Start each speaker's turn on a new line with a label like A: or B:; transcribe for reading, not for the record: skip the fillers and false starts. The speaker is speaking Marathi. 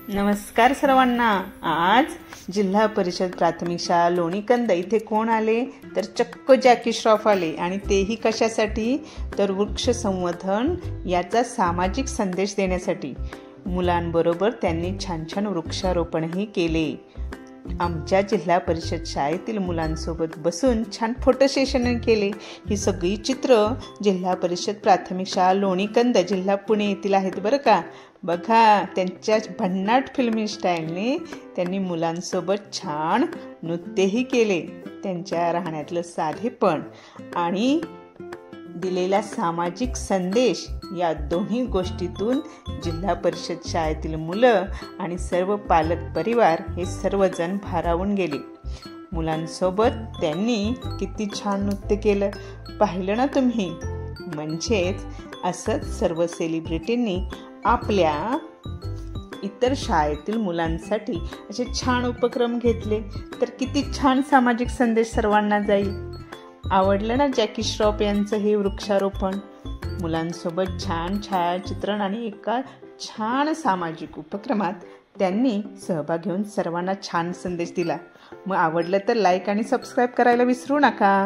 A: नमस्कार सर्वांना। आज जिल्हा परिषद प्राथमिक शाळा लोणीकंद इथे कोण आले तर चक्क जॅकी श्रॉफ आले आणि तेही कशासाठी तर वृक्ष संवर्धन याचा सामाजिक संदेश देण्यासाठी। मुलांबरोबर त्यांनी छान छान वृक्षारोपणही केले। आमच्या जिल्हा परिषद शाळेतील मुलांसोबत बसून छान फोटो सेशन केले। ही सगळी चित्र जिल्हा परिषद प्राथमिक शाळा लोणीकंद जिल्हा पुणे येथील आहेत बरं का। बघा, त्यांच्या भन्नाट फिल्मी स्टाईलने त्यांनी मुलांसोबत छान नृत्यही केले। त्यांच्या राहण्यातलं साधेपण आणि दिलेला सामाजिक संदेश या दोन्ही गोष्टीतून जिल्हा परिषद शाळेतील मुलं आणि सर्व पालक परिवार हे सर्वजण भारावून गेले। मुलांसोबत त्यांनी किती छान नृत्य केलं पाहिलं ना तुम्ही। म्हणजेच असंच सर्व सेलिब्रिटींनी आपल्या इतर शाळेतील मुलांसाठी असे छान उपक्रम घेतले तर किती छान सामाजिक संदेश सर्वांना जाईल। आवडलं ना जॅकी श्रॉफ यांचं हे वृक्षारोपण। मुलांसोबत छान छायाचित्रण आणि एका छान सामाजिक उपक्रमात त्यांनी सहभाग घेऊन सर्वांना छान संदेश दिला। मग आवडलं तर लाईक आणि सबस्क्राईब करायला विसरू नका।